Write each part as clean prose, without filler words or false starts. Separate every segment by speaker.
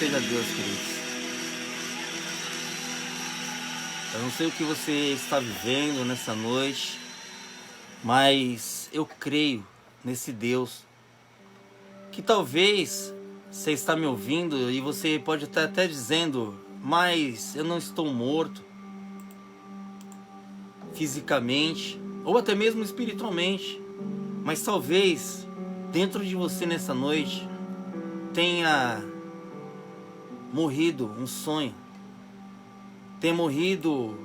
Speaker 1: seja Deus, queridos. Eu não sei o que você está vivendo nessa noite, mas eu creio nesse Deus que talvez você está me ouvindo e você pode estar até dizendo, mas eu não estou morto fisicamente ou até mesmo espiritualmente, mas talvez dentro de você nessa noite tenha morrido um sonho, tenha morrido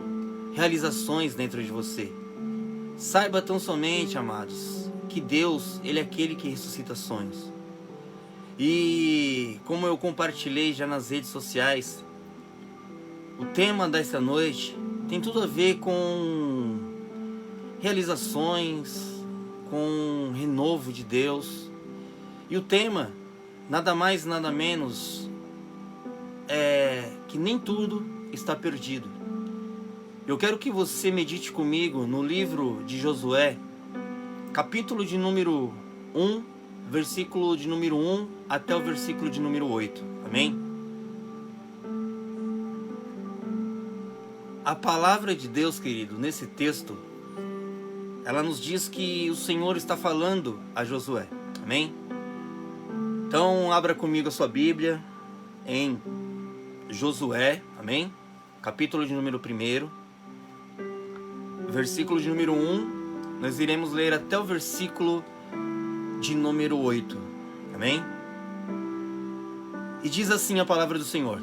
Speaker 1: realizações dentro de você. Saiba tão somente, amados, que Deus, Ele é aquele que ressuscita sonhos. E como eu compartilhei já nas redes sociais, o tema dessa noite tem tudo a ver com realizações, com renovo de Deus. E o tema, nada mais, nada menos, é que nem tudo está perdido. Eu quero que você medite comigo no livro de Josué, capítulo de número 1, versículo de número 1 até o versículo de número 8. Amém? A palavra de Deus, querido, nesse texto, ela nos diz que o Senhor está falando a Josué. Amém? Então, abra comigo a sua Bíblia em Josué, amém? Capítulo de número 1, versículo de número 1, nós iremos ler até o versículo de número 8, amém? E diz assim a palavra do Senhor: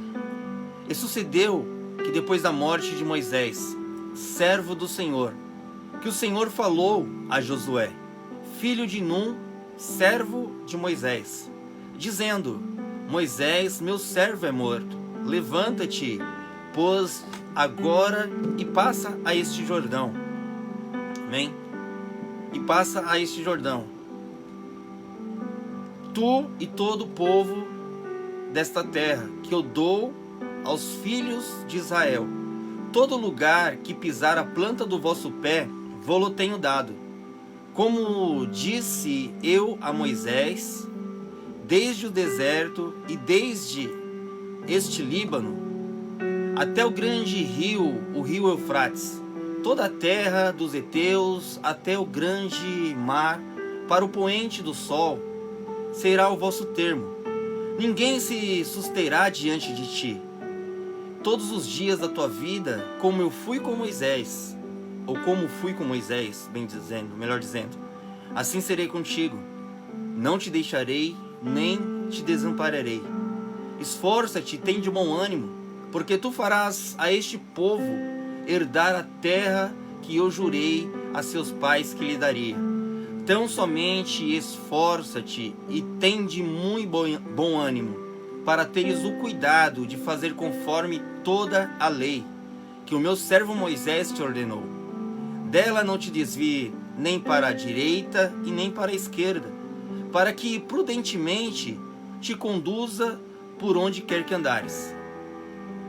Speaker 1: E sucedeu que depois da morte de Moisés, servo do Senhor, que o Senhor falou a Josué, filho de Num, servo de Moisés, dizendo: Moisés, meu servo, é morto. Levanta-te, pois agora e passa a este Jordão. Amém? E passa a este Jordão, tu e todo o povo desta terra, que eu dou aos filhos de Israel. Todo lugar que pisar a planta do vosso pé, vô-lo tenho dado. Como disse eu a Moisés, desde o deserto e desde este Líbano, até o grande rio, o rio Eufrates, toda a terra dos heteus, até o grande mar, para o poente do sol, será o vosso termo. Ninguém se susterá diante de ti. Todos os dias da tua vida, como eu fui com Moisés, ou como fui com Moisés, melhor dizendo, assim serei contigo. Não te deixarei, nem te desampararei. Esforça-te, tem de bom ânimo, porque tu farás a este povo herdar a terra que eu jurei a seus pais que lhe daria. Tão somente esforça-te e tem de muito bom ânimo, para teres o cuidado de fazer conforme toda a lei que o meu servo Moisés te ordenou. Dela não te desvie nem para a direita e nem para a esquerda, para que prudentemente te conduza por onde quer que andares.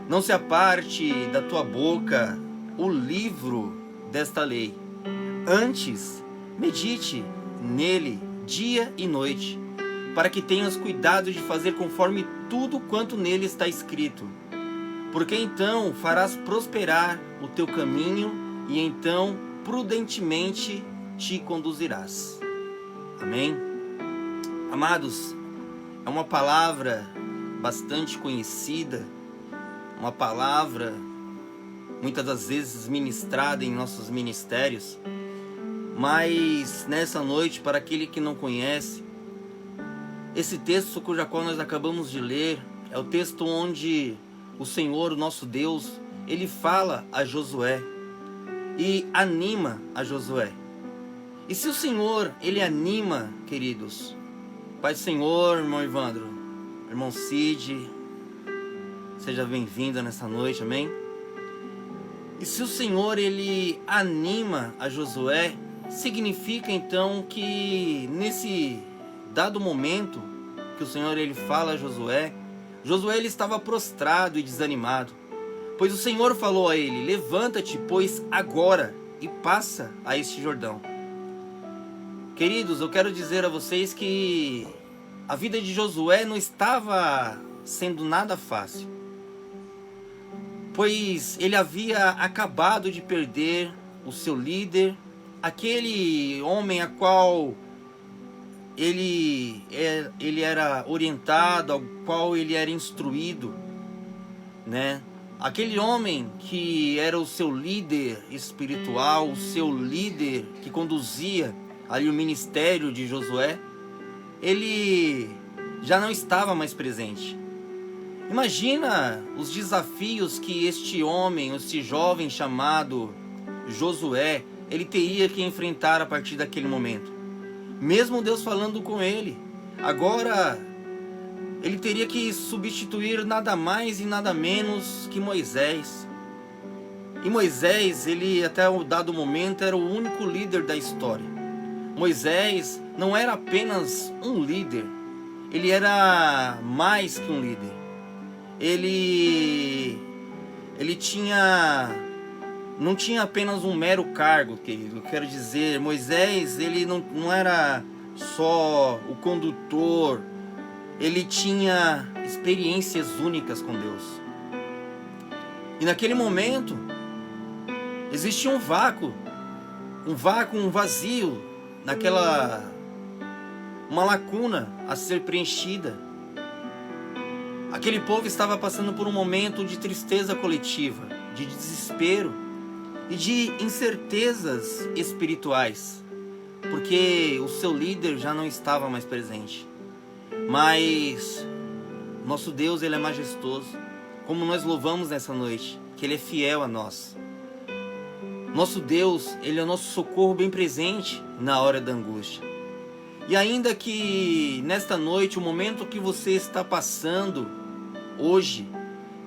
Speaker 1: Não se aparte da tua boca o livro desta lei. Antes, medite nele dia e noite, para que tenhas cuidado de fazer conforme tudo quanto nele está escrito. Porque então farás prosperar o teu caminho e então prudentemente te conduzirás. Amém? Amados, é uma palavra bastante conhecida, uma palavra muitas das vezes ministrada em nossos ministérios, mas nessa noite, para aquele que não conhece, esse texto cuja qual nós acabamos de ler é o texto onde o Senhor, o nosso Deus, Ele fala a Josué e anima a Josué. E se o Senhor, Ele anima, queridos, Pai do Senhor, irmão Evandro, irmão Cid, seja bem-vindo nessa noite, amém? E se o Senhor, Ele anima a Josué, significa então que nesse dado momento que o Senhor, Ele fala a Josué, Josué ele estava prostrado e desanimado, pois o Senhor falou a ele: levanta-te, pois agora, e passa a este Jordão. Queridos, eu quero dizer a vocês que a vida de Josué não estava sendo nada fácil, pois ele havia acabado de perder o seu líder, aquele homem a qual ele era orientado, ao qual ele era instruído, né? Aquele homem que era o seu líder espiritual, o seu líder que conduzia ali o ministério de Josué, ele já não estava mais presente. Imagina os desafios que este homem, este jovem chamado Josué, ele teria que enfrentar a partir daquele momento. Mesmo Deus falando com ele, agora ele teria que substituir nada mais e nada menos que Moisés. E Moisés, ele até um dado momento era o único líder da história. Moisés não era apenas um líder, ele era mais que um líder. Ele não tinha apenas um mero cargo, querido. Eu quero dizer, Moisés, ele não era só o condutor, ele tinha experiências únicas com Deus. E naquele momento, existia um vácuo, um vazio, uma lacuna a ser preenchida. Aquele povo estava passando por um momento de tristeza coletiva, de desespero e de incertezas espirituais, porque o seu líder já não estava mais presente. Mas nosso Deus, ele é majestoso, como nós louvamos nessa noite, que ele é fiel a nós. Nosso Deus, ele é o nosso socorro bem presente na hora da angústia. E ainda que nesta noite, o momento que você está passando hoje,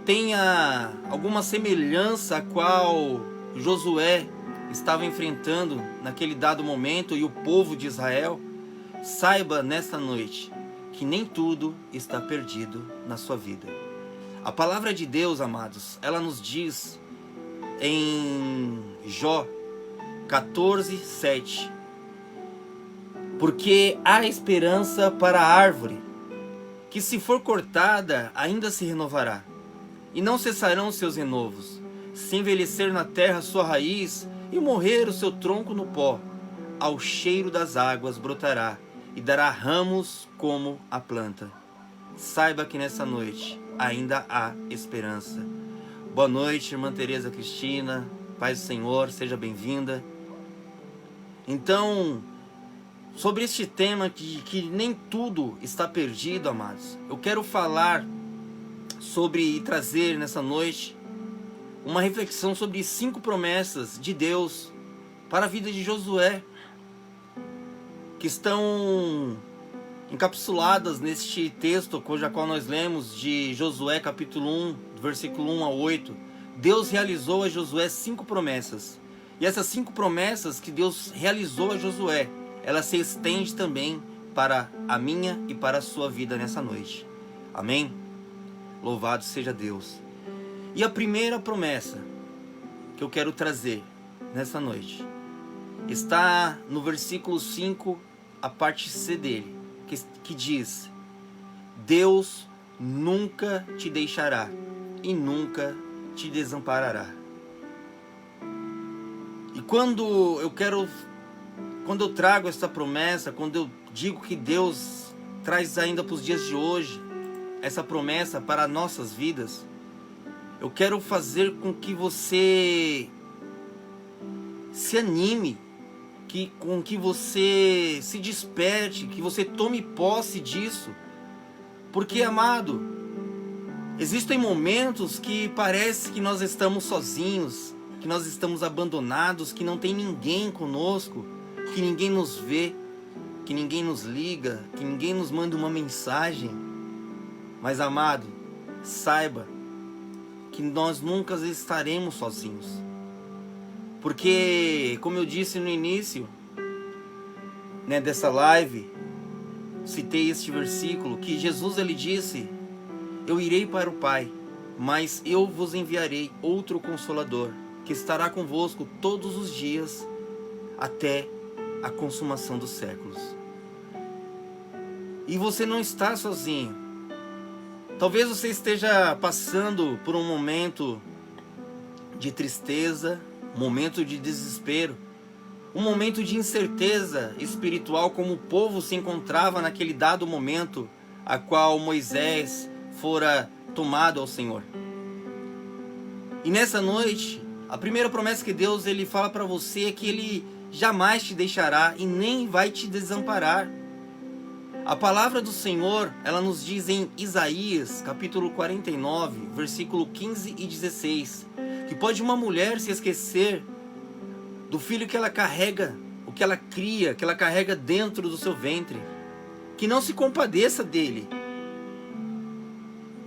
Speaker 1: tenha alguma semelhança a qual Josué estava enfrentando naquele dado momento e o povo de Israel, saiba nesta noite que nem tudo está perdido na sua vida. A palavra de Deus, amados, ela nos diz em Jó 14:7, porque há esperança para a árvore, que se for cortada, ainda se renovará, e não cessarão seus renovos. Se envelhecer na terra sua raiz, e morrer o seu tronco no pó, ao cheiro das águas brotará, e dará ramos como a planta. Saiba que nessa noite ainda há esperança. Boa noite, irmã Tereza Cristina, paz do Senhor, seja bem-vinda. Então, sobre este tema que nem tudo está perdido, amados, eu quero falar sobre e trazer nessa noite uma reflexão sobre 5 promessas de Deus para a vida de Josué, que estão encapsuladas neste texto, cuja qual nós lemos, de Josué capítulo 1, versículo 1 a 8. Deus realizou a Josué 5 promessas. E essas 5 promessas que Deus realizou a Josué, ela se estende também para a minha e para a sua vida nessa noite. Amém? Louvado seja Deus. E a primeira promessa que eu quero trazer nessa noite está no versículo 5, a parte C dele, que diz: Deus nunca te deixará e nunca te desamparará. E quando eu trago essa promessa, quando eu digo que Deus traz ainda para os dias de hoje essa promessa para nossas vidas, eu quero fazer com que você se anime, com que você se desperte, que você tome posse disso. Porque, amado, existem momentos que parece que nós estamos sozinhos, que nós estamos abandonados, que não tem ninguém conosco, que ninguém nos vê, que ninguém nos liga, que ninguém nos manda uma mensagem. Mas, amado, saiba que nós nunca estaremos sozinhos. Porque, como eu disse no início, né, dessa live, citei este versículo, que Jesus, ele disse: eu irei para o Pai, mas eu vos enviarei outro Consolador, que estará convosco todos os dias, até a consumação dos séculos. E você não está sozinho. Talvez você esteja passando por um momento de tristeza, um momento de desespero, um momento de incerteza espiritual, como o povo se encontrava naquele dado momento a qual Moisés fora tomado ao Senhor. E nessa noite, a primeira promessa que Deus ele fala para você é que Ele jamais te deixará e nem vai te desamparar. A palavra do Senhor, ela nos diz em Isaías, capítulo 49, versículo 15 e 16, que pode uma mulher se esquecer do filho que ela carrega, o que ela cria, que ela carrega dentro do seu ventre, que não se compadeça dele.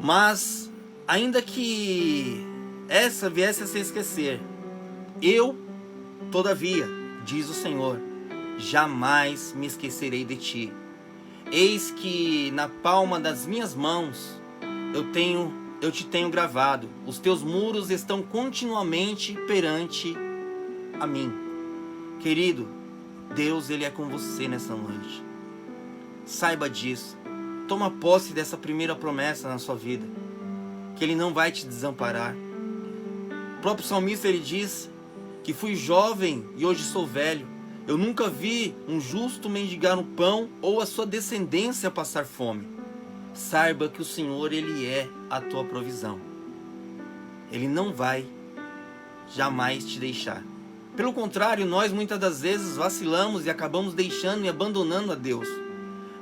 Speaker 1: Mas, ainda que essa viesse a se esquecer, eu, todavia, diz o Senhor, jamais me esquecerei de ti. Eis que na palma das minhas mãos eu te tenho gravado. Os teus muros estão continuamente perante a mim. Querido, Deus ele é com você nessa noite. Saiba disso. Toma posse dessa primeira promessa na sua vida, que Ele não vai te desamparar. O próprio salmista ele diz que fui jovem e hoje sou velho. Eu nunca vi um justo mendigar um pão ou a sua descendência passar fome. Saiba que o Senhor ele é a tua provisão. Ele não vai jamais te deixar. Pelo contrário, nós muitas das vezes vacilamos e acabamos deixando e abandonando a Deus.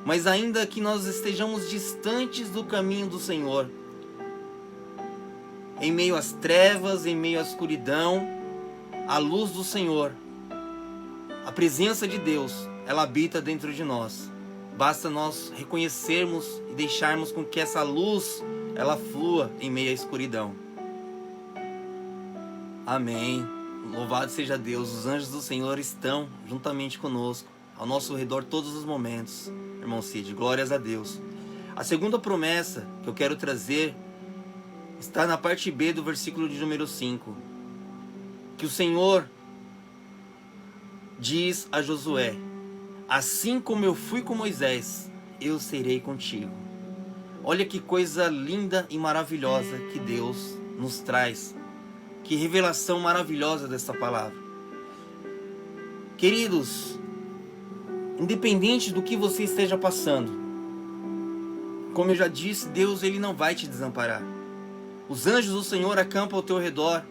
Speaker 1: Mas ainda que nós estejamos distantes do caminho do Senhor, em meio às trevas, em meio à escuridão, a luz do Senhor, a presença de Deus, ela habita dentro de nós. Basta nós reconhecermos e deixarmos com que essa luz, ela flua em meio à escuridão. Amém. Louvado seja Deus. Os anjos do Senhor estão juntamente conosco, ao nosso redor todos os momentos. Irmão Cid, glórias a Deus. A segunda promessa que eu quero trazer está na parte B do versículo de número 5. Que o Senhor diz a Josué: assim como eu fui com Moisés, eu serei contigo. Olha que coisa linda e maravilhosa que Deus nos traz. Que revelação maravilhosa dessa palavra. Queridos, independente do que você esteja passando, como eu já disse, Deus ele não vai te desamparar. Os anjos do Senhor acampam ao teu redor,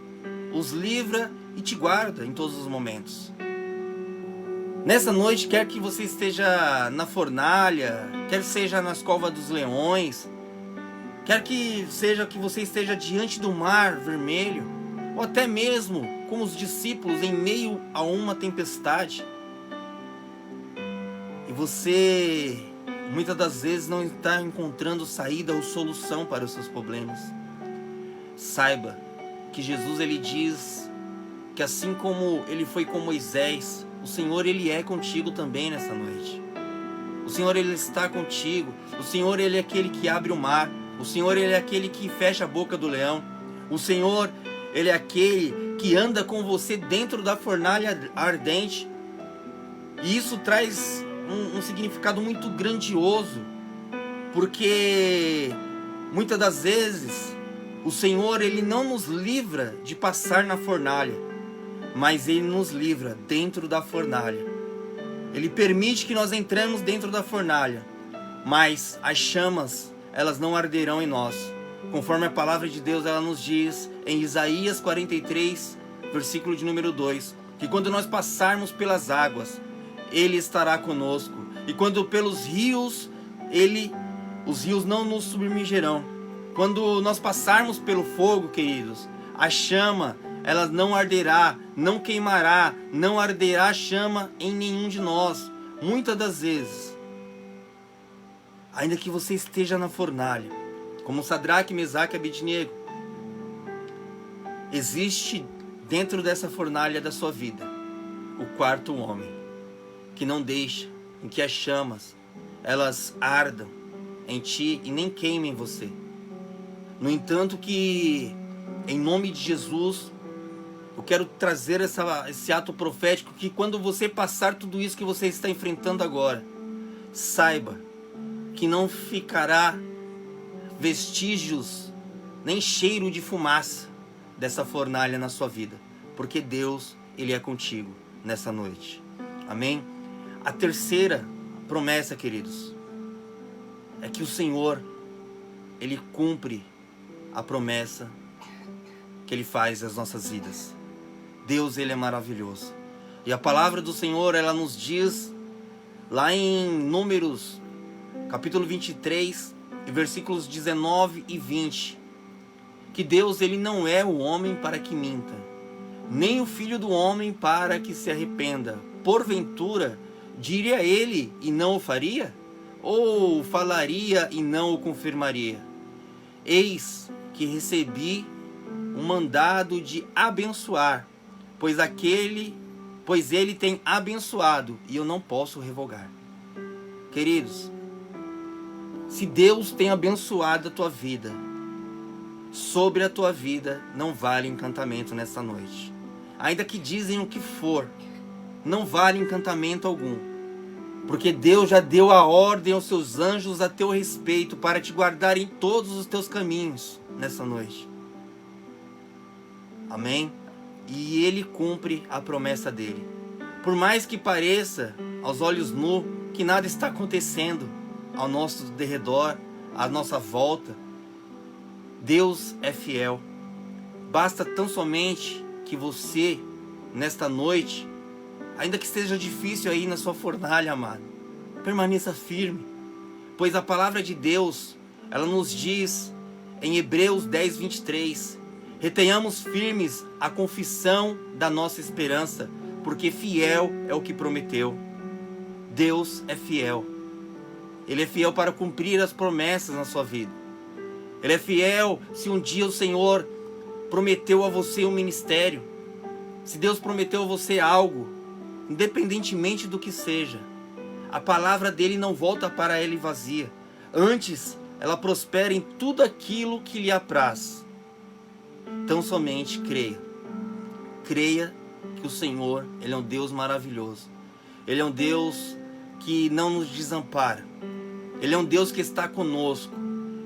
Speaker 1: os livra e te guarda em todos os momentos. Nessa noite, quer que você esteja na fornalha, quer seja nas covas dos leões, quer que seja que você esteja diante do mar vermelho, ou até mesmo com os discípulos em meio a uma tempestade, e você muitas das vezes não está encontrando saída ou solução para os seus problemas, saiba que Jesus ele diz que assim como ele foi com Moisés, o Senhor ele é contigo também nessa noite. O Senhor ele está contigo. O Senhor ele é aquele que abre o mar. O Senhor ele é aquele que fecha a boca do leão. O Senhor ele é aquele que anda com você dentro da fornalha ardente. E isso traz um significado muito grandioso, porque muitas das vezes o Senhor ele não nos livra de passar na fornalha, mas Ele nos livra dentro da fornalha. Ele permite que nós entremos dentro da fornalha, mas as chamas, elas não arderão em nós. Conforme a palavra de Deus, ela nos diz em Isaías 43, versículo de número 2, que quando nós passarmos pelas águas, Ele estará conosco. E quando pelos rios, os rios não nos submergerão. Quando nós passarmos pelo fogo, queridos, a chama, ela não arderá, não queimará, não arderá chama em nenhum de nós. Muitas das vezes, ainda que você esteja na fornalha, como Sadraque, Mesaque e Abednego, existe dentro dessa fornalha da sua vida o quarto homem, que não deixa em que as chamas elas ardam em ti e nem queimem você. No entanto que, em nome de Jesus, eu quero trazer esse ato profético, que quando você passar tudo isso que você está enfrentando agora, saiba que não ficará vestígios, nem cheiro de fumaça dessa fornalha na sua vida, porque Deus, Ele é contigo nessa noite. Amém? A terceira promessa, queridos, é que o Senhor, Ele cumpre a promessa que Ele faz nas nossas vidas. Deus, Ele é maravilhoso. E a palavra do Senhor, ela nos diz, lá em Números, capítulo 23, versículos 19 e 20, que Deus, Ele não é o homem para que minta, nem o filho do homem para que se arrependa. Porventura, diria Ele e não o faria? Ou falaria e não o confirmaria? Eis que recebi um mandado de abençoar, pois Ele tem abençoado e eu não posso revogar. Queridos, se Deus tem abençoado a tua vida, sobre a tua vida não vale encantamento nessa noite. Ainda que dizem o que for, não vale encantamento algum, porque Deus já deu a ordem aos seus anjos a teu respeito para te guardar em todos os teus caminhos nessa noite. Amém? E Ele cumpre a promessa dele. Por mais que pareça aos olhos nus que nada está acontecendo ao nosso derredor, à nossa volta, Deus é fiel. Basta tão somente que você, nesta noite, ainda que esteja difícil aí na sua fornalha, amado, permaneça firme, pois a palavra de Deus, ela nos diz em Hebreus 10, 23, retenhamos firmes a confissão da nossa esperança, porque fiel é o que prometeu. Deus é fiel. Ele é fiel para cumprir as promessas na sua vida. Ele é fiel se um dia o Senhor prometeu a você um ministério. Se Deus prometeu a você algo, independentemente do que seja, a palavra dele não volta para ele vazia. Antes, ela prospera em tudo aquilo que lhe apraz. Então somente creia. Creia que o Senhor, Ele é um Deus maravilhoso. Ele é um Deus que não nos desampara. Ele é um Deus que está conosco.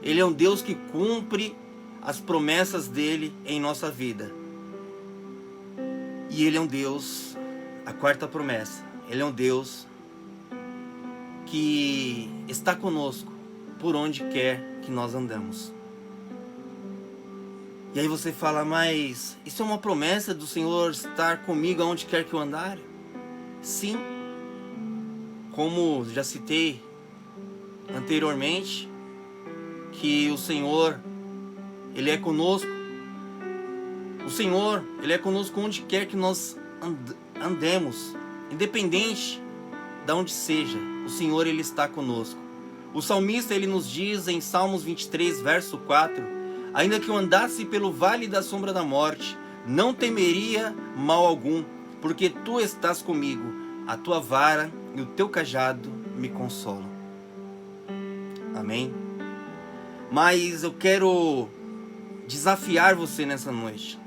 Speaker 1: Ele é um Deus que cumpre as promessas dele em nossa vida. E Ele é um Deus, a quarta promessa, Ele é um Deus que está conosco por onde quer que nós andamos. E aí você fala, mas isso é uma promessa do Senhor estar comigo aonde quer que eu andar? Sim. Como já citei anteriormente, que o Senhor, Ele é conosco. O Senhor, Ele é conosco onde quer que nós andemos. Independente de onde seja, o Senhor, Ele está conosco. O salmista, ele nos diz em Salmos 23, verso 4, ainda que eu andasse pelo vale da sombra da morte, não temeria mal algum, porque tu estás comigo, a tua vara e o teu cajado me consolam. Amém? Mas eu quero desafiar você nessa noite,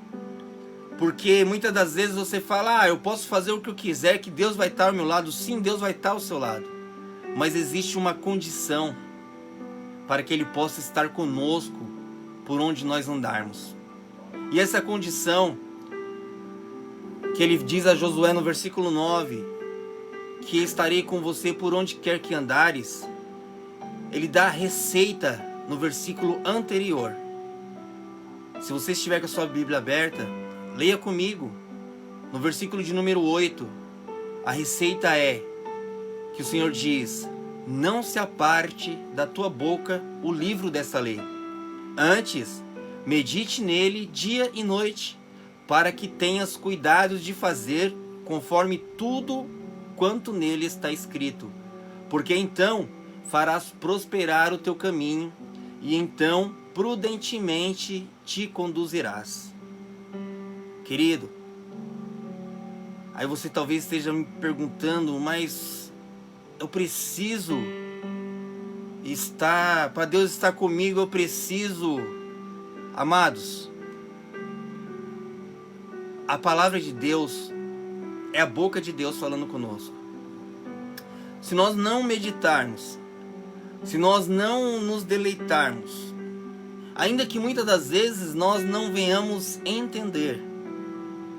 Speaker 1: porque muitas das vezes você fala, eu posso fazer o que eu quiser, que Deus vai estar ao meu lado. Sim, Deus vai estar ao seu lado, mas existe uma condição para que Ele possa estar conosco por onde nós andarmos. E essa condição que Ele diz a Josué no versículo 9, que estarei com você por onde quer que andares, Ele dá a receita no versículo anterior. Se você estiver com a sua Bíblia aberta, leia comigo no versículo de número 8. A receita é que o Senhor diz, não se aparte da tua boca o livro dessa lei. Antes, medite nele dia e noite, para que tenhas cuidado de fazer conforme tudo quanto nele está escrito. Porque então farás prosperar o teu caminho, e então prudentemente te conduzirás. Querido, aí você talvez esteja me perguntando, mas eu preciso estar, para Deus estar comigo, eu preciso. Amados, a palavra de Deus é a boca de Deus falando conosco. Se nós não meditarmos, se nós não nos deleitarmos ainda que muitas das vezes nós não venhamos entender,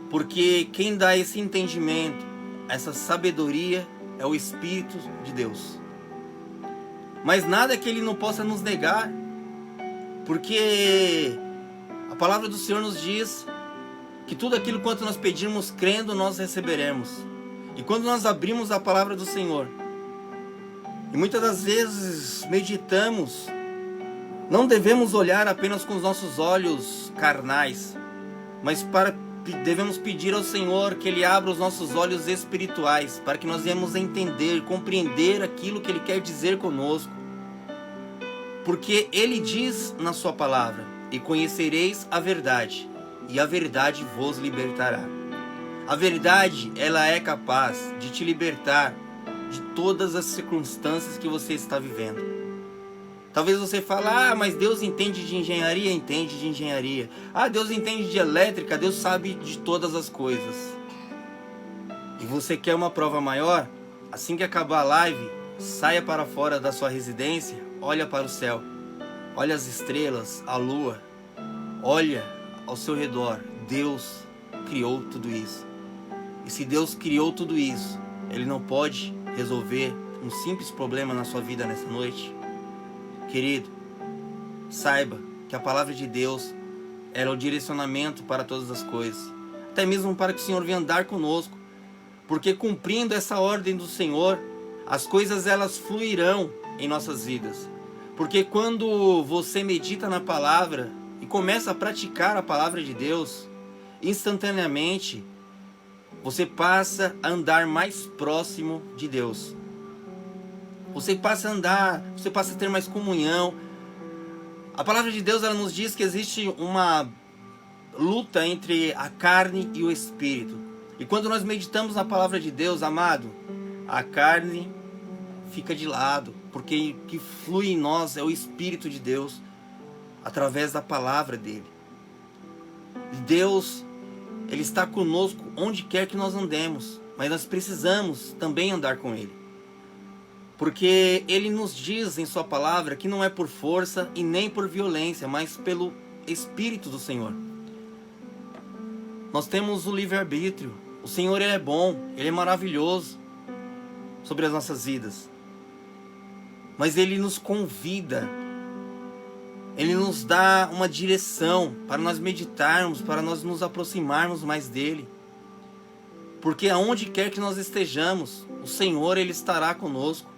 Speaker 1: porque quem dá esse entendimento, essa sabedoria, é o Espírito de Deus. Mas nada que Ele não possa nos negar, porque a palavra do Senhor nos diz que tudo aquilo quanto nós pedirmos crendo, nós receberemos. E quando nós abrimos a palavra do Senhor, e muitas das vezes meditamos, não devemos olhar apenas com os nossos olhos carnais, mas devemos pedir ao Senhor que Ele abra os nossos olhos espirituais, para que nós venhamos entender, compreender aquilo que Ele quer dizer conosco. Porque Ele diz na sua palavra: e conhecereis a verdade, e a verdade vos libertará. A verdade, ela é capaz de te libertar de todas as circunstâncias que você está vivendo. Talvez você fale: ah, mas Deus entende de engenharia? Entende de engenharia. Ah, Deus entende de elétrica? Deus sabe de todas as coisas. E você quer uma prova maior? Assim que acabar a live, saia para fora da sua residência, olha para o céu, olha as estrelas, a lua, olha ao seu redor. Deus criou tudo isso. E se Deus criou tudo isso, Ele não pode resolver um simples problema na sua vida nessa noite? Querido, saiba que a palavra de Deus é o direcionamento para todas as coisas, até mesmo para que o Senhor venha andar conosco, porque cumprindo essa ordem do Senhor, as coisas elas fluirão em nossas vidas. Porque quando você medita na palavra e começa a praticar a palavra de Deus, instantaneamente você passa a andar mais próximo de Deus. Você passa a andar, você passa a ter mais comunhão. A palavra de Deus ela nos diz que existe uma luta entre a carne e o espírito. E quando nós meditamos na palavra de Deus, amado, a carne fica de lado, porque o que flui em nós é o Espírito de Deus, através da palavra dele. E Deus, Ele está conosco onde quer que nós andemos, mas nós precisamos também andar com Ele. Porque Ele nos diz em sua palavra que não é por força e nem por violência, mas pelo Espírito do Senhor. Nós temos o livre-arbítrio. O Senhor Ele é bom, Ele é maravilhoso sobre as nossas vidas. Mas Ele nos convida, Ele nos dá uma direção para nós meditarmos, para nós nos aproximarmos mais dEle. Porque aonde quer que nós estejamos, o Senhor Ele estará conosco.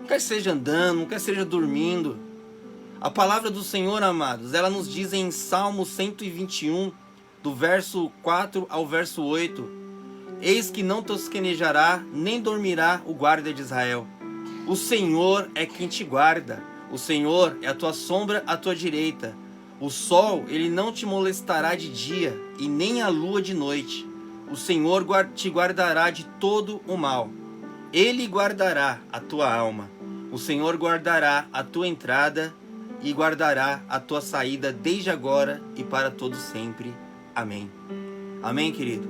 Speaker 1: Quer seja andando, quer seja dormindo. A palavra do Senhor, amados, ela nos diz em Salmo 121, do verso 4 ao verso 8: eis que não tosquenejará, nem dormirá o guarda de Israel. O Senhor é quem te guarda. O Senhor é a tua sombra à tua direita. O sol, ele não te molestará de dia, e nem a lua de noite. O Senhor te guardará de todo o mal. Ele guardará a tua alma. O Senhor guardará a tua entrada e guardará a tua saída desde agora e para todo sempre. Amém. Amém, querido?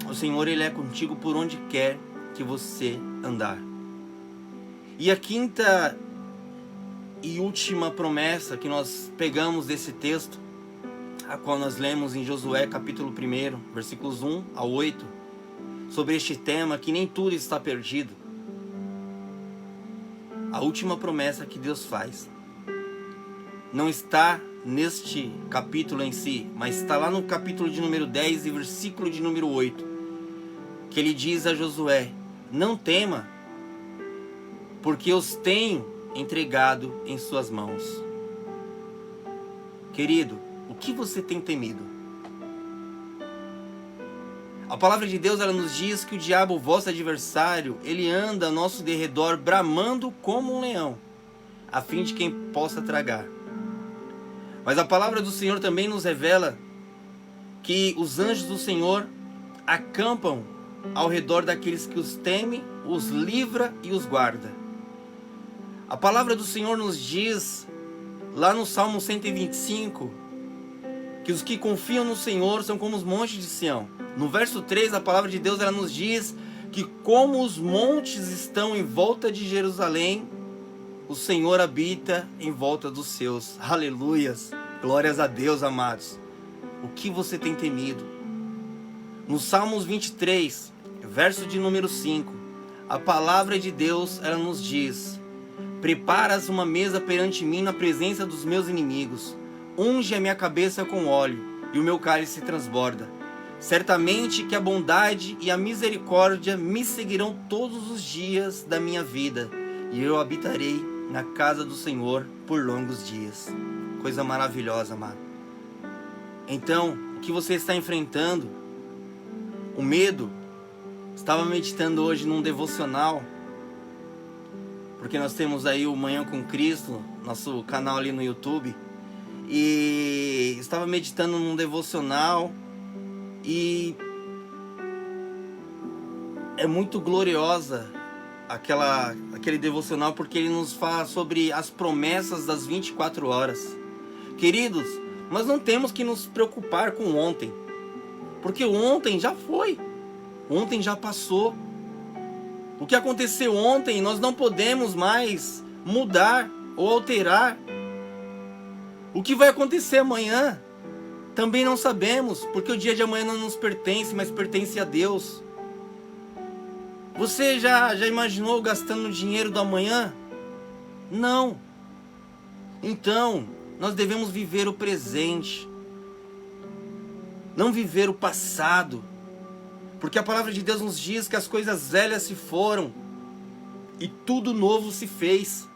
Speaker 1: O Senhor, Ele é contigo por onde quer que você andar. E a quinta e última promessa que nós pegamos desse texto, a qual nós lemos em Josué capítulo 1, versículos 1 ao 8, sobre este tema que nem tudo está perdido. A última promessa que Deus faz não está neste capítulo em si, mas está lá no capítulo de número 10 e versículo de número 8, que Ele diz a Josué: não tema, porque os tenho entregado em suas mãos. Querido, o que você tem temido? A palavra de Deus ela nos diz que o diabo, vosso adversário, ele anda ao nosso derredor bramando como um leão, a fim de quem possa tragar. Mas a palavra do Senhor também nos revela que os anjos do Senhor acampam ao redor daqueles que os temem, os livra e os guarda. A palavra do Senhor nos diz, lá no Salmo 125, que os que confiam no Senhor são como os montes de Sião. No verso 3, a palavra de Deus ela nos diz que como os montes estão em volta de Jerusalém, o Senhor habita em volta dos seus. Aleluias! Glórias a Deus, amados. O que você tem temido? No Salmos 23, verso de número 5, a palavra de Deus, ela nos diz: preparas uma mesa perante mim na presença dos meus inimigos. Unge a minha cabeça com óleo, e o meu cálice transborda. Certamente que a bondade e a misericórdia me seguirão todos os dias da minha vida, e eu habitarei na casa do Senhor por longos dias. Coisa maravilhosa, amado. Então, o que você está enfrentando? O medo? Estava meditando hoje num devocional, porque nós temos aí o Manhã com Cristo, nosso canal ali no YouTube, e estava meditando num devocional, e é muito gloriosa aquele devocional, porque ele nos fala sobre as promessas das 24 horas. Queridos, nós não temos que nos preocupar com ontem, porque ontem já foi, ontem já passou. O que aconteceu ontem nós não podemos mais mudar ou alterar. O que vai acontecer amanhã também não sabemos, porque o dia de amanhã não nos pertence, mas pertence a Deus. Você já imaginou gastando o dinheiro do amanhã? Não. Então, nós devemos viver o presente, não viver o passado, porque a palavra de Deus nos diz que as coisas velhas se foram e tudo novo se fez.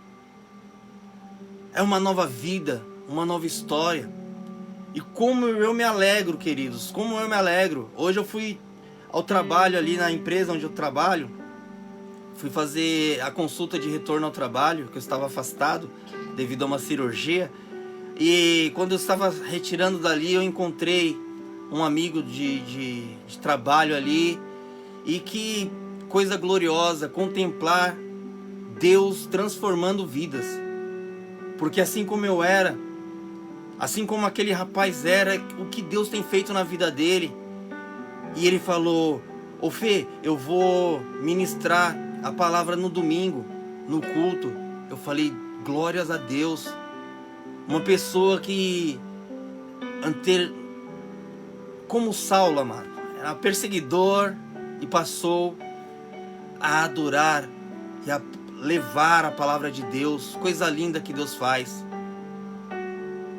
Speaker 1: É uma nova vida, uma nova história. E como eu me alegro, queridos, como eu me alegro. Hoje eu fui ao trabalho ali na empresa onde eu trabalho, fui fazer a consulta de retorno ao trabalho, que eu estava afastado devido a uma cirurgia. E quando eu estava retirando dali, eu encontrei um amigo de trabalho ali. E que coisa gloriosa contemplar Deus transformando vidas. Porque assim como eu era, assim como aquele rapaz era, o que Deus tem feito na vida dele. E ele falou: ô Fê, eu vou ministrar a palavra no domingo, no culto. Eu falei: glórias a Deus. Uma pessoa que, como Saulo, amado, era perseguidor e passou a adorar e a levar a palavra de Deus. Coisa linda que Deus faz.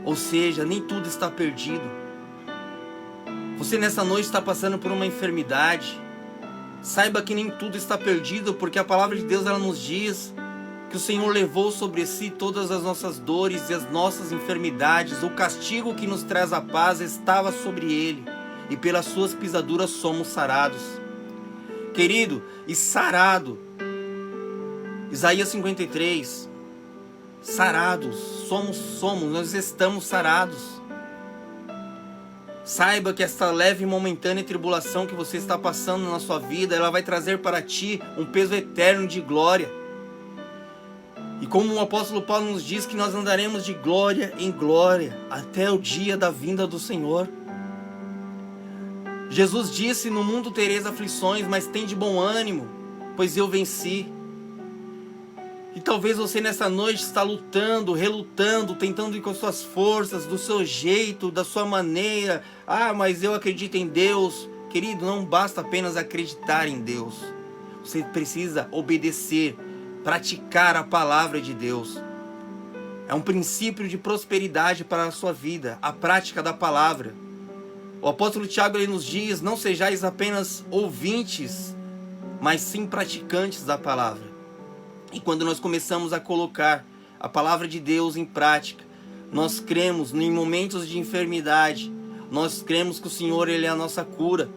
Speaker 1: Ou seja, nem tudo está perdido. Você nessa noite está passando por uma enfermidade. Saiba que nem tudo está perdido, porque a palavra de Deus, ela nos diz que o Senhor levou sobre si todas as nossas dores e as nossas enfermidades. O castigo que nos traz a paz estava sobre ele, e pelas suas pisaduras somos sarados. Querido, e sarado, Isaías 53, sarados, nós estamos sarados. Saiba que esta leve e momentânea tribulação que você está passando na sua vida, ela vai trazer para ti um peso eterno de glória. E como o apóstolo Paulo nos diz, que nós andaremos de glória em glória até o dia da vinda do Senhor. Jesus disse: no mundo tereis aflições, mas tende bom ânimo, pois eu venci. E talvez você nessa noite está lutando, relutando, tentando ir com as suas forças, do seu jeito, da sua maneira. Ah, mas eu acredito em Deus. Querido, não basta apenas acreditar em Deus. Você precisa obedecer, praticar a palavra de Deus. É um princípio de prosperidade para a sua vida, a prática da palavra. O apóstolo Tiago, ele nos diz: não sejais apenas ouvintes, mas sim praticantes da palavra. E quando nós começamos a colocar a palavra de Deus em prática, nós cremos em momentos de enfermidade, nós cremos que o Senhor, ele é a nossa cura.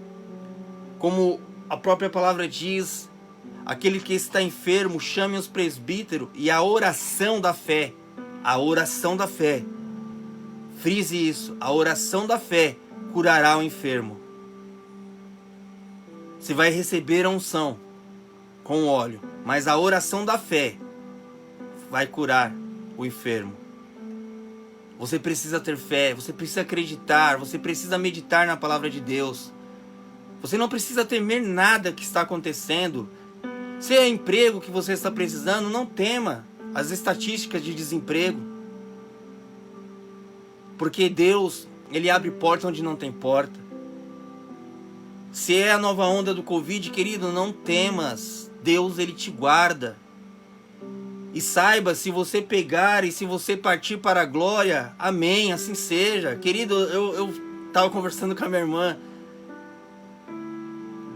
Speaker 1: Como a própria palavra diz: aquele que está enfermo, chame os presbíteros, e a oração da fé, frise isso, a oração da fé curará o enfermo. Você vai receber a unção com óleo, mas a oração da fé vai curar o enfermo. Você precisa ter fé, você precisa acreditar, você precisa meditar na palavra de Deus. Você não precisa temer nada que está acontecendo. Se é emprego que você está precisando, não tema as estatísticas de desemprego. Porque Deus, Ele abre porta onde não tem porta. Se é a nova onda do Covid, querido, não temas. Deus, Ele te guarda. E saiba, se você pegar e se você partir para a glória, amém, assim seja. Querido, eu estava conversando com a minha irmã.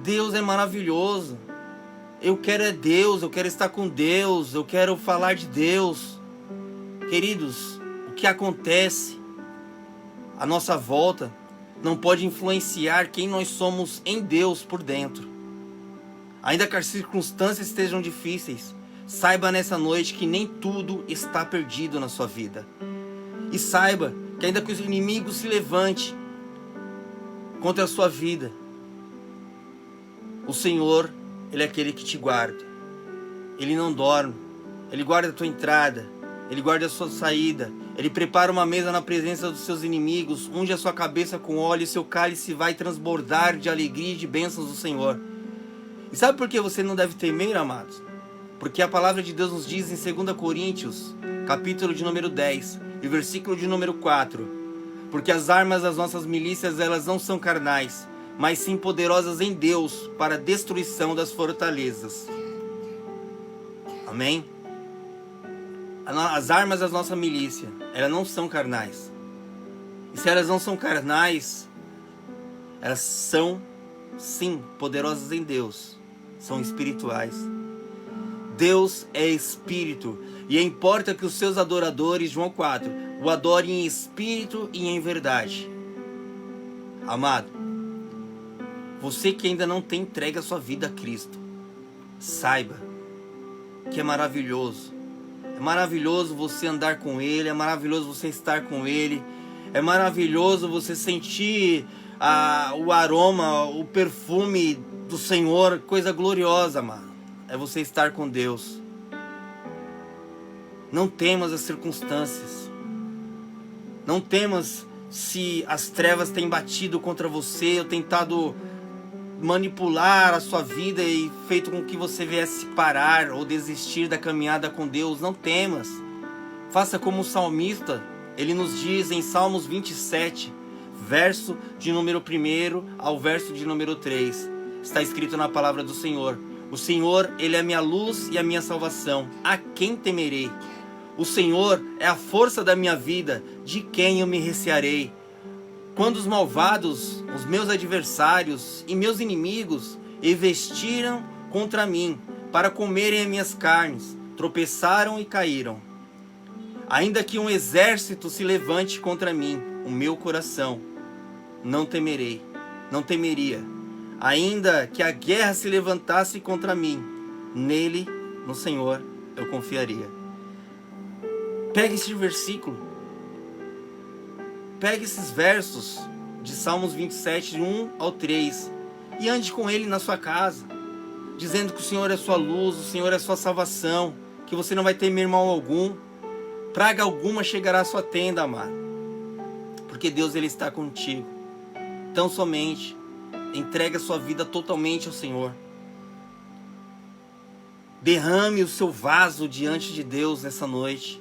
Speaker 1: Deus é maravilhoso. Eu quero é Deus, eu quero estar com Deus, eu quero falar de Deus. Queridos, o que acontece à nossa volta não pode influenciar quem nós somos em Deus por dentro. Ainda que as circunstâncias estejam difíceis, saiba nessa noite que nem tudo está perdido na sua vida. E saiba que ainda que os inimigos se levante contra a sua vida, o Senhor, Ele é aquele que te guarda. Ele não dorme. Ele guarda a tua entrada. Ele guarda a sua saída. Ele prepara uma mesa na presença dos seus inimigos. Unge a sua cabeça com óleo e seu cálice vai transbordar de alegria e de bênçãos do Senhor. E sabe por que você não deve temer, amados? Porque a palavra de Deus nos diz em 2 Coríntios, capítulo de número 10, e versículo de número 4. Porque as armas das nossas milícias, elas não são carnais, mas sim poderosas em Deus para a destruição das fortalezas. Amém? As armas da nossa milícia, elas não são carnais. E se elas não são carnais, elas são, sim, poderosas em Deus. São espirituais. Deus é espírito. E importa que os seus adoradores, João 4, o adorem em espírito e em verdade. Amado, você que ainda não tem entregue a sua vida a Cristo, saiba que é maravilhoso. É maravilhoso você andar com Ele, é maravilhoso você estar com Ele, é maravilhoso você sentir o aroma, o perfume do Senhor, coisa gloriosa, mano. É você estar com Deus. Não temas as circunstâncias. Não temas se as trevas têm batido contra você ou tentado manipular a sua vida e feito com que você viesse parar ou desistir da caminhada com Deus. Não temas. Faça como o salmista, ele nos diz em Salmos 27, verso de número 1 ao verso de número 3. Está escrito na palavra do Senhor: o Senhor, Ele é a minha luz e a minha salvação. A quem temerei? O Senhor é a força da minha vida. De quem eu me recearei? Quando os malvados, os meus adversários e meus inimigos investiram contra mim para comerem as minhas carnes, tropeçaram e caíram. Ainda que um exército se levante contra mim, o meu coração não temerei, não temeria. Ainda que a guerra se levantasse contra mim, nele, no Senhor, eu confiaria. Pegue esse versículo. Pegue esses versos de Salmos 27, de 1 ao 3, e ande com ele na sua casa, dizendo que o Senhor é sua luz, o Senhor é sua salvação, que você não vai temer mal algum, praga alguma chegará à sua tenda, amado, porque Deus, Ele está contigo. Então somente entregue a sua vida totalmente ao Senhor. Derrame o seu vaso diante de Deus nessa noite,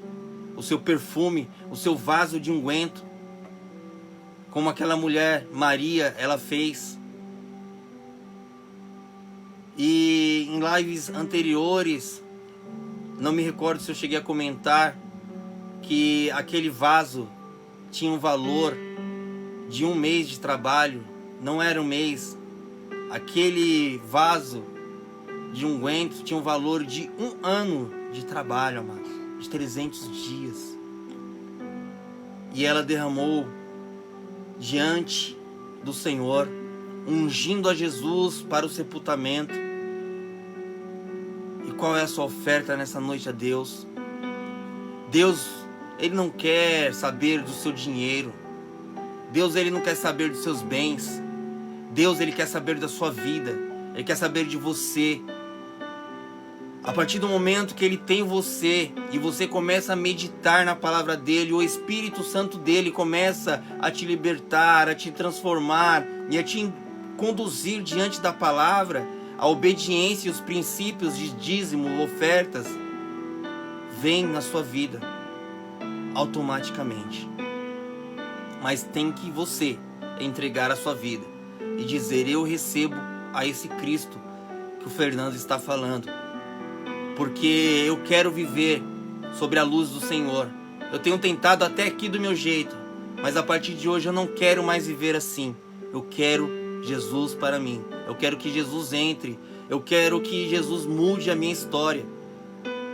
Speaker 1: o seu perfume, o seu vaso de unguento, como aquela mulher Maria, ela fez. E em lives anteriores, não me recordo se eu cheguei a comentar que aquele vaso tinha um valor de 1 mês de trabalho. Não era 1 mês. Aquele vaso de unguento tinha um valor de 1 ano de trabalho, amados, de 300 dias. E ela derramou diante do Senhor, ungindo a Jesus para o sepultamento. E qual é a sua oferta nessa noite a Deus? Deus, Ele não quer saber do seu dinheiro. Deus, Ele não quer saber dos seus bens. Deus, Ele quer saber da sua vida. Ele quer saber de você. A partir do momento que Ele tem você e você começa a meditar na palavra dEle, o Espírito Santo dEle começa a te libertar, a te transformar e a te conduzir diante da palavra, a obediência e os princípios de dízimo, ofertas, vem na sua vida automaticamente. mas tem que você entregar a sua vida e dizer: eu recebo a esse Cristo que o Fernando está falando, porque eu quero viver sobre a luz do Senhor. Eu tenho tentado até aqui do meu jeito, mas a partir de hoje eu não quero mais viver assim. Eu quero Jesus para mim. Eu quero que Jesus entre. Eu quero que Jesus mude a minha história,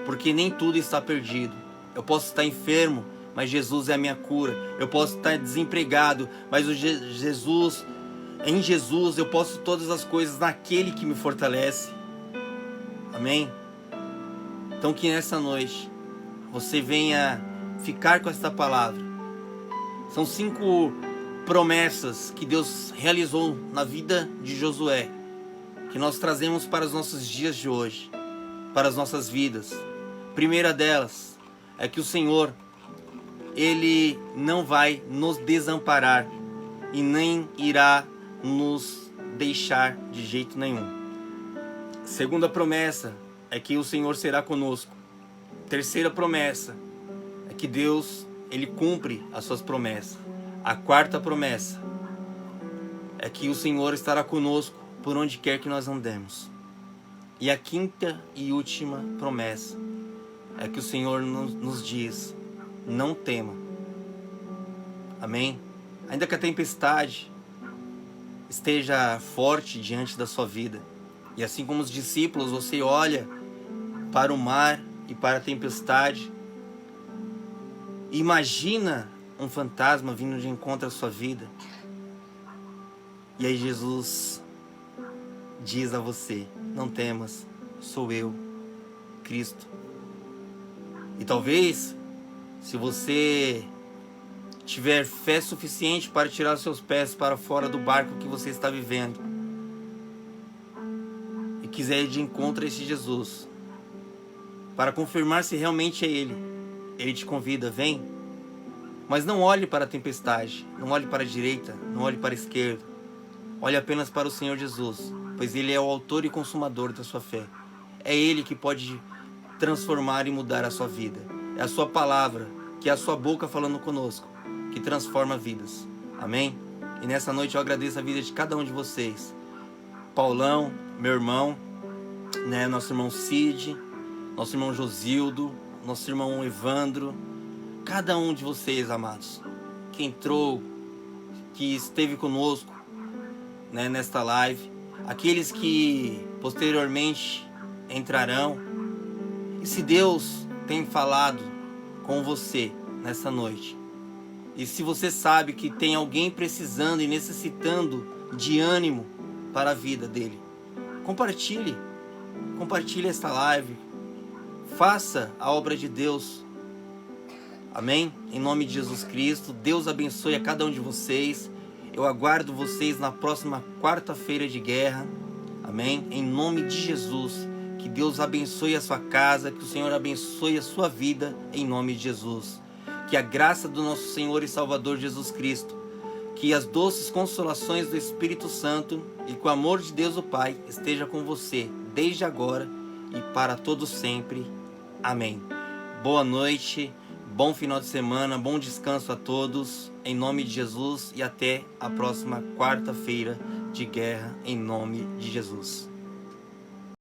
Speaker 1: porque nem tudo está perdido. Eu posso estar enfermo, mas Jesus é a minha cura. Eu posso estar desempregado, mas em Jesus eu posso todas as coisas naquele que me fortalece. Amém? Então que nessa noite você venha ficar com esta palavra. São 5 promessas que Deus realizou na vida de Josué, que nós trazemos para os nossos dias de hoje, para as nossas vidas. A primeira delas é que o Senhor, Ele não vai nos desamparar e nem irá nos deixar de jeito nenhum. A segunda promessa é que o Senhor será conosco. A terceira promessa é que Deus, Ele cumpre as suas promessas. A quarta promessa é que o Senhor estará conosco por onde quer que nós andemos. E a quinta e última promessa é que o Senhor nos diz: não tema. Amém? Ainda que a tempestade esteja forte diante da sua vida, e assim como os discípulos, você olha para o mar e para a tempestade, imagina um fantasma vindo de encontro à sua vida, e aí Jesus diz a você: não temas, sou eu, Cristo. E talvez, se você tiver fé suficiente para tirar os seus pés para fora do barco que você está vivendo e quiser ir de encontro a esse Jesus, para confirmar se realmente é Ele, Ele te convida: vem. Mas não olhe para a tempestade, não olhe para a direita, não olhe para a esquerda. Olhe apenas para o Senhor Jesus, pois Ele é o autor e consumador da sua fé. É Ele que pode transformar e mudar a sua vida. É a sua palavra, que é a sua boca falando conosco, que transforma vidas. Amém? E nessa noite eu agradeço a vida de cada um de vocês. Paulão, meu irmão, nosso irmão Cid, nosso irmão Josildo, nosso irmão Evandro, cada um de vocês, amados, que entrou, que esteve conosco, nesta live, aqueles que posteriormente entrarão. E se Deus tem falado com você nessa noite, e se você sabe que tem alguém precisando e necessitando de ânimo para a vida dele, compartilhe esta live, faça a obra de Deus. Amém? Em nome de Jesus Cristo, Deus abençoe a cada um de vocês. Eu aguardo vocês na próxima quarta-feira de guerra. Amém? Em nome de Jesus, que Deus abençoe a sua casa, que o Senhor abençoe a sua vida, em nome de Jesus. Que a graça do nosso Senhor e Salvador Jesus Cristo, que as doces consolações do Espírito Santo e que o amor de Deus o Pai esteja com você, desde agora e para todos sempre. Amém. Boa noite, bom final de semana, bom descanso a todos, em nome de Jesus, e até a próxima quarta-feira de guerra, em nome de Jesus.